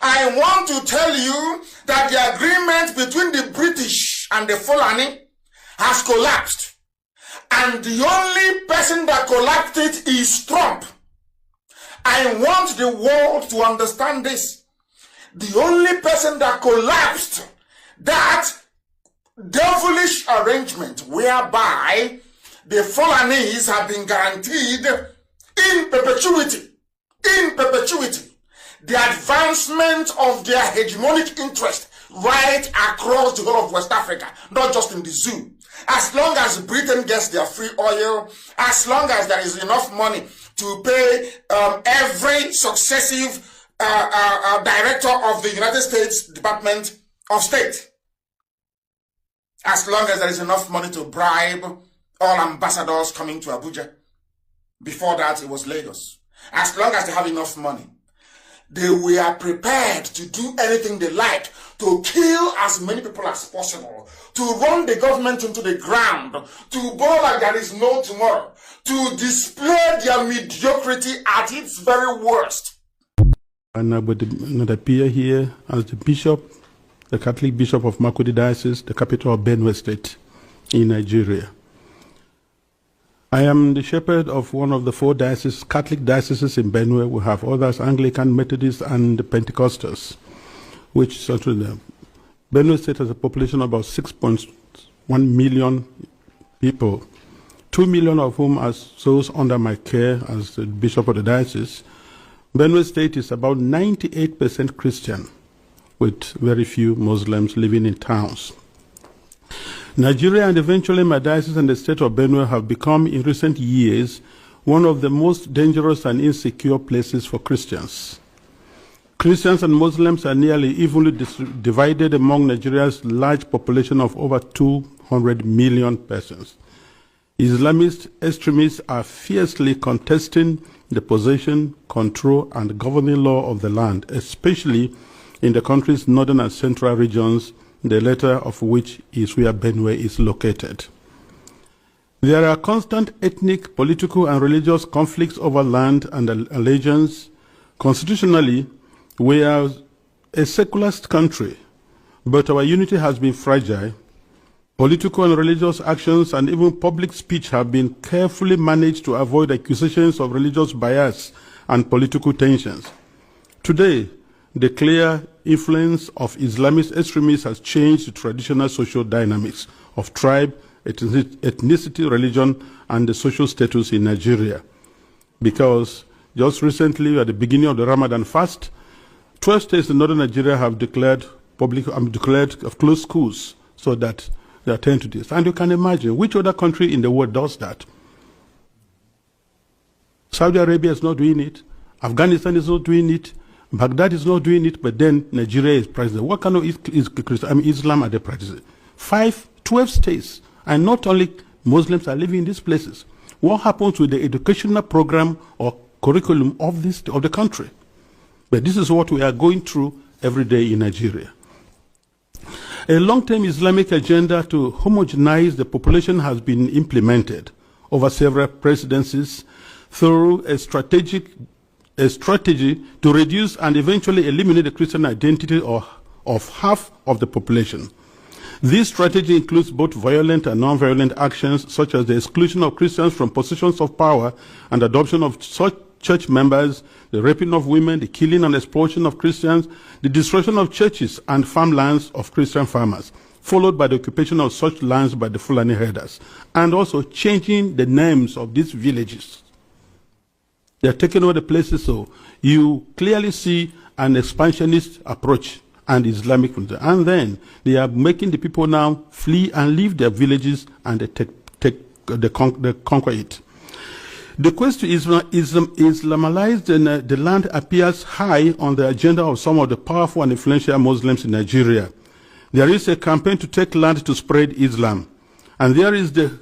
I want to tell you that the agreement between the British and the Fulani has collapsed. And the only person that collapsed it is Trump. I want the world to understand this. The only person that collapsed that devilish arrangement whereby the Fulanis have been guaranteed in perpetuity, the advancement of their hegemonic interest right across the whole of West Africa, not just in the zoo. As long as Britain gets their free oil, as long as there is enough money to pay every successive director of the United States Department of State, as long as there is enough money to bribe all ambassadors coming to Abuja. Before that, it was Lagos. As long as they have enough money, they were prepared to do anything they like to kill as many people as possible, to run the government into the ground, to go like there is no tomorrow, to display their mediocrity at its very worst. And I would appear here as the bishop, the Catholic Bishop of Makurdi Diocese, the capital of Benue State in Nigeria. I am the shepherd of one of the 4 dioceses, Catholic dioceses in Benue. We have others, Anglican, Methodist, and Pentecostals, which certainly Benue State has a population of about 6.1 million people, 2 million of whom are those under my care as the bishop of the diocese. Benue State is about 98% Christian, with very few Muslims living in towns. Nigeria and eventually my diocese and the state of Benue have become, in recent years, one of the most dangerous and insecure places for Christians. Christians and Muslims are nearly evenly divided among Nigeria's large population of over 200 million persons. Islamist extremists are fiercely contesting the possession, control, and governing law of the land, especially in the country's northern and central regions, the latter of which is where Benue is located. There are constant ethnic, political, and religious conflicts over land and allegiance. Constitutionally, we are a secularist country, but our unity has been fragile. Political and religious actions and even public speech have been carefully managed to avoid accusations of religious bias and political tensions. Today, the clear influence of Islamist extremists has changed the traditional social dynamics of tribe, ethnicity, religion, and the social status in Nigeria. Because just recently, at the beginning of the Ramadan fast, 12 states in northern Nigeria have declared closed schools so that they attend to this. And you can imagine which other country in the world does that. Saudi Arabia is not doing it. Afghanistan is not doing it. Baghdad is not doing it, but then Nigeria is practicing. What kind of Islam are they practicing? 12 states, and not only Muslims are living in these places. What happens with the educational program or curriculum of the country? But this is what we are going through every day in Nigeria. A long-term Islamic agenda to homogenize the population has been implemented over several presidencies through a strategy to reduce and eventually eliminate the Christian identity of half of the population. This strategy includes both violent and non-violent actions, such as the exclusion of Christians from positions of power and adoption of such church members, the raping of women, the killing and exploitation of Christians, the destruction of churches and farmlands of Christian farmers, followed by the occupation of such lands by the Fulani herders, and also changing the names of these villages. They are taking over the places, so you clearly see an expansionist approach and Islamic, and then they are making the people now flee and leave their villages and they conquer it. The quest to Islamalize the land appears high on the agenda of some of the powerful and influential Muslims in Nigeria. There is a campaign to take land to spread Islam, and there is the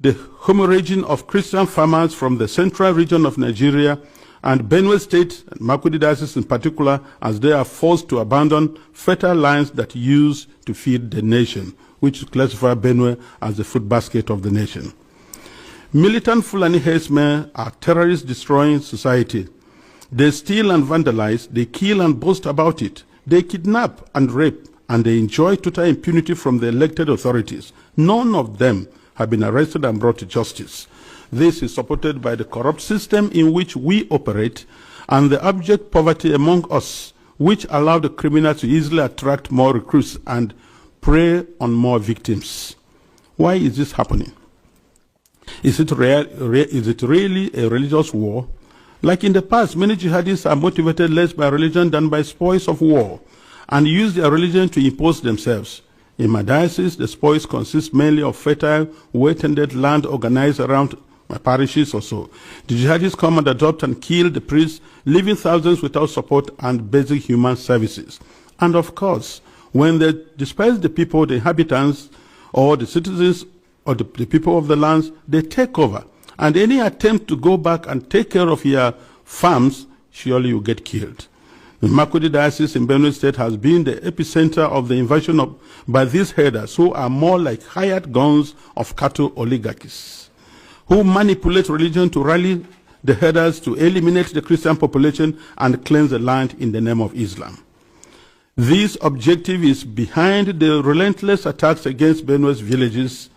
hemorrhaging of Christian farmers from the central region of Nigeria and Benue State, and Makurdi Diocese in particular, as they are forced to abandon fertile lands that used to feed the nation, which classify Benue as the food basket of the nation. Militant Fulani herdsmen are terrorists destroying society. They steal and vandalize, they kill and boast about it. They kidnap and rape, and they enjoy total impunity from the elected authorities. None of them have been arrested and brought to justice. This is supported by the corrupt system in which we operate and the abject poverty among us, which allow the criminals to easily attract more recruits and prey on more victims. Why is this happening? Is it really a religious war? Like in the past, many jihadists are motivated less by religion than by spoils of war and use their religion to impose themselves. In my diocese, the spoils consist mainly of fertile, well-tended land organized around my parishes or so. The jihadists come and adopt and kill the priests, leaving thousands without support and basic human services. And of course, when they disperse the people, the inhabitants, or the citizens, or the people of the lands, they take over. And any attempt to go back and take care of your farms, surely you get killed. The Makurdi Diocese in Benue State has been the epicenter of the invasion by these herders who are more like hired guns of cattle oligarchies, who manipulate religion to rally the herders to eliminate the Christian population and cleanse the land in the name of Islam. This objective is behind the relentless attacks against Benue's villages.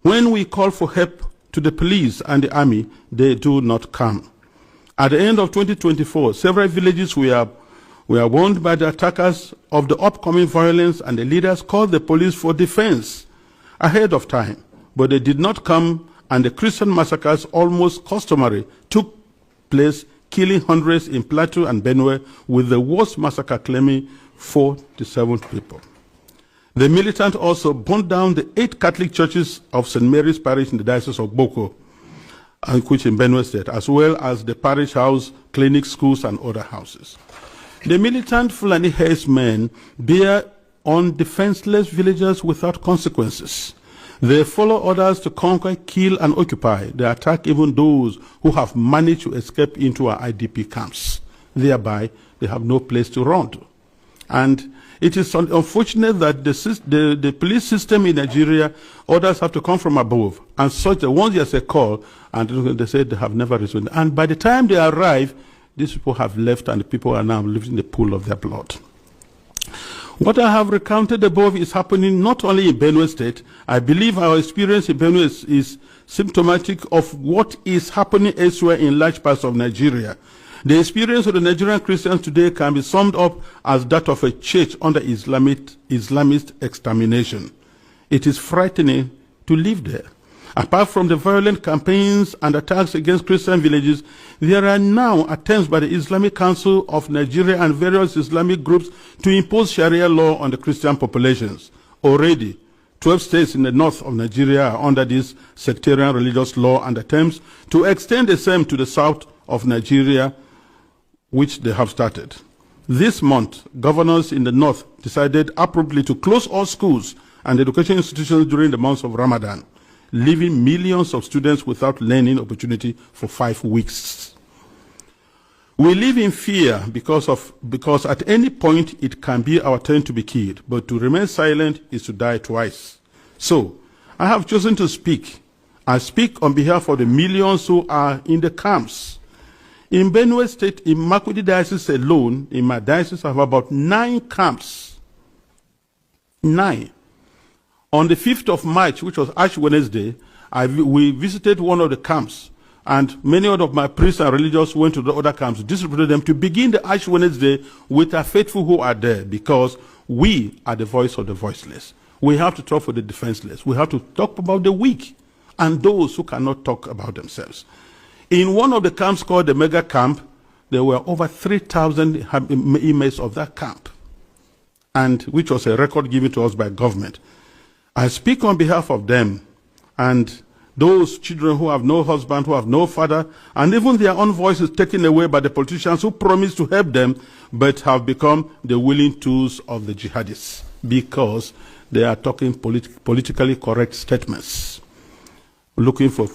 When we call for help to the police and the army, they do not come. At the end of 2024, several villages were warned by the attackers of the upcoming violence, and the leaders called the police for defense ahead of time. But they did not come, and the Christian massacres, almost customary, took place, killing hundreds in Plateau and Benue, with the worst massacre claiming 47 people. The militant also burned down the 8 Catholic churches of St. Mary's Parish in the Diocese of Boko, which in Benue State, as well as the parish house, clinics, schools, and other houses. The militant Fulani herdsmen bear on defenseless villagers without consequences. They follow orders to conquer, kill, and occupy. They attack even those who have managed to escape into our IDP camps. Thereby, they have no place to run to. And it is unfortunate that the police system in Nigeria, orders have to come from above. And such that once there's a call, and they say they have never responded. And by the time they arrive, these people have left, and the people are now living in the pool of their blood. What I have recounted above is happening not only in Benue State. I believe our experience in Benue is symptomatic of what is happening elsewhere in large parts of Nigeria. The experience of the Nigerian Christians today can be summed up as that of a church under Islamist extermination. It is frightening to live there. Apart from the violent campaigns and attacks against Christian villages, there are now attempts by the Islamic Council of Nigeria and various Islamic groups to impose Sharia law on the Christian populations. Already, 12 states in the north of Nigeria are under this sectarian religious law, and attempts to extend the same to the south of Nigeria, which they have started. This month, governors in the north decided appropriately to close all schools and education institutions during the months of Ramadan, leaving millions of students without learning opportunity for 5 weeks. We live in fear because at any point it can be our turn to be killed, but to remain silent is to die twice. So, I have chosen to speak. I speak on behalf of the millions who are in the camps. In Benue State, in Makurdi Diocese alone, in my diocese, I have about 9 camps. 9. On the 5th of March, which was Ash Wednesday, we visited one of the camps, and many of my priests and religious went to the other camps, distributed them to begin the Ash Wednesday with our faithful who are there, because we are the voice of the voiceless. We have to talk for the defenseless. We have to talk about the weak and those who cannot talk about themselves. In one of the camps called the Mega Camp, there were over 3,000 inmates of that camp, and which was a record given to us by government. I speak on behalf of them and those children who have no husband, who have no father, and even their own voices taken away by the politicians who promised to help them, but have become the willing tools of the jihadists because they are talking politically correct statements, looking for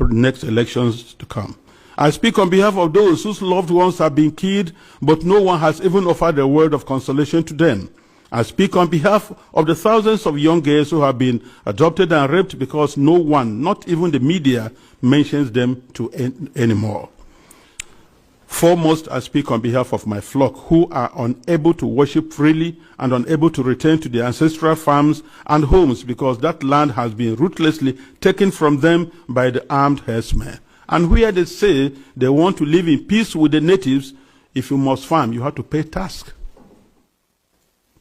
next elections to come. I speak on behalf of those whose loved ones have been killed, but no one has even offered a word of consolation to them. I speak on behalf of the thousands of young girls who have been adopted and raped because no one, not even the media, mentions them anymore. Foremost, I speak on behalf of my flock who are unable to worship freely and unable to return to their ancestral farms and homes because that land has been ruthlessly taken from them by the armed herdsmen. And where they say they want to live in peace with the natives, if you must farm, you have to pay tax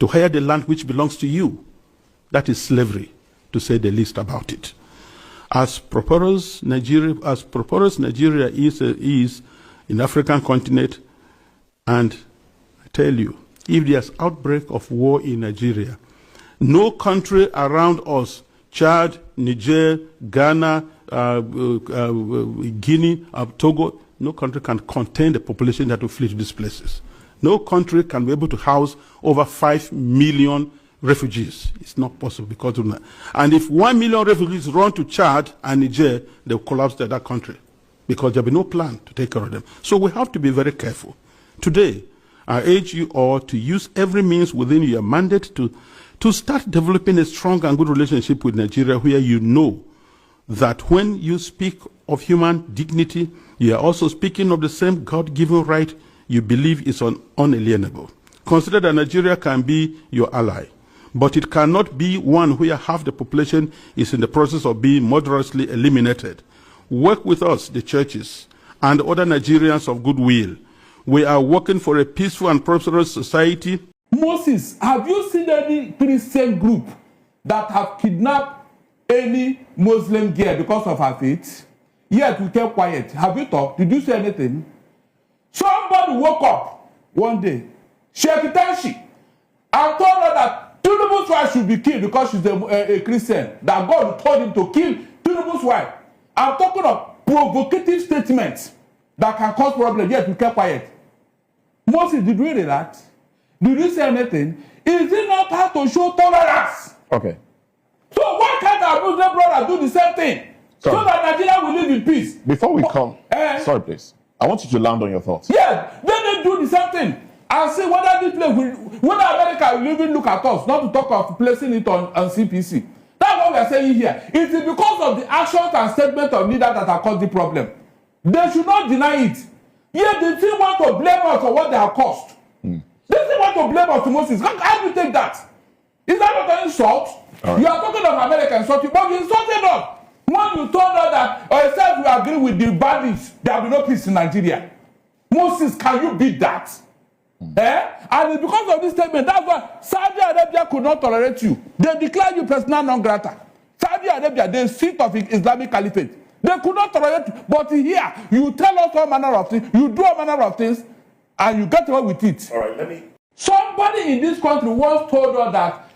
to hire the land which belongs to you. That is slavery, to say the least about it. As prosperous Nigeria is in African continent, and I tell you, if there's outbreak of war in Nigeria, no country around us, Chad, Niger, Ghana, Guinea, Togo, no country can contain the population that will flee to these places. No country can be able to house over 5 million refugees. It's not possible because of that. And if 1 million refugees run to Chad and Niger, they'll collapse that country because there'll be no plan to take care of them. So we have to be very careful. Today, I urge you all to use every means within your mandate to start developing a strong and good relationship with Nigeria, where you know that when you speak of human dignity, you are also speaking of the same God-given right you believe is unalienable. Consider that Nigeria can be your ally, but it cannot be one where half the population is in the process of being murderously eliminated. Work with us, the churches, and other Nigerians of goodwill. We are working for a peaceful and prosperous society. Moses, have you seen any Christian group that have kidnapped any Muslim girl because of her faith? Yet we kept quiet. Have you talked? Did you say anything? Somebody woke up one day, Sheikh Tanshi, and told her that Tinubu's wife should be killed because she's a Christian. That God told him to kill Tinubu's wife. I'm talking of provocative statements that can cause problems, yet we kept quiet. Moses, did you read that? Did you say anything? Is it not hard to show tolerance? Okay. So why can't our Muslim brother do the same thing? Sorry. So that Nigeria will live in peace. Before we come, sorry please. I want you to land on your thoughts. Yeah, they do the same thing. And see whether this place whether America will even look at us, not to talk of placing it on CPC. That's what we are saying here. It is because of the actions and statements of leaders that have caused the problem. They should not deny it. Yet they still want to blame us for what they have caused. They still want to blame us to Moses. How do you take that? Is that not an insult? Right. You are talking of America insulting, but you insulted us. When you told us that, or except we agree with the bandits, there will be no peace in Nigeria. Moses, can you beat that? And it's because of this statement, that's why Saudi Arabia could not tolerate you. They declared you persona non grata. Saudi Arabia, the seat of Islamic Caliphate. They could not tolerate you. But here, you tell us all manner of things, you do all manner of things, and you get away with it. All right, Somebody in this country once told us that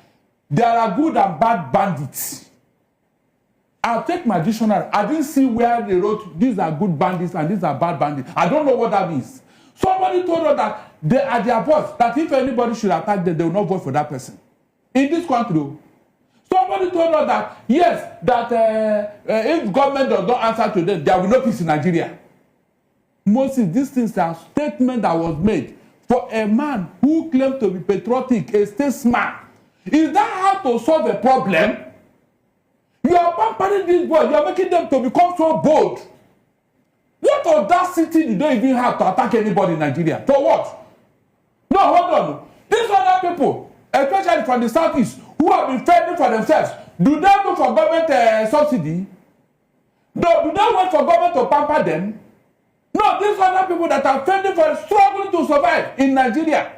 there are good and bad bandits. I'll take my dictionary. I didn't see where they wrote these are good bandits and these are bad bandits. I don't know what that means. Somebody told us that they are their voice, that if anybody should attack them, they will not vote for that person. In this country, somebody told us that, yes, that if government does not answer to them, there will be no peace in Nigeria. Moses, this is a statement that was made for a man who claimed to be patriotic, a statesman. Is that how to solve a problem? You are pampering these boys. You are making them to become so bold. What audacity do they even have to attack anybody in Nigeria? For what? No, hold on. These other people, especially from the southeast, who have been fending for themselves, do they look for government subsidy? No, do they wait for government to pamper them? No, these other people that are fending for struggling to survive in Nigeria.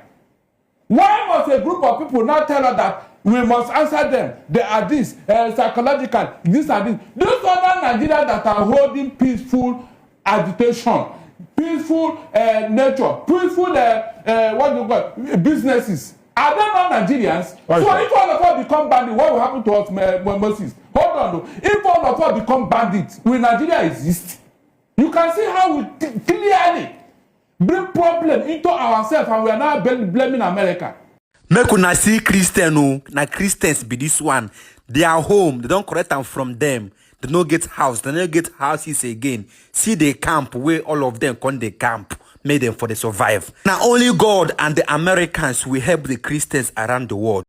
Why must a group of people now tell us that we must answer them? They are this, psychological, this and this. Those other Nigerians that are holding peaceful agitation, peaceful nature, peaceful what do you call it? Businesses. Are they not Nigerians? Right. So if all of us become bandits, what will happen to us, Moses? Hold on though. If all of us become bandits, will Nigeria exist? You can see how we clearly bring problem into ourselves and we are now blaming America. Make una see Christian o, na Christians be this one. They are home, they don't correct them from them. They don't get house, they don't get houses again. See the camp where all of them come the camp, made them for the survive. Now only God and the Americans will help the Christians around the world.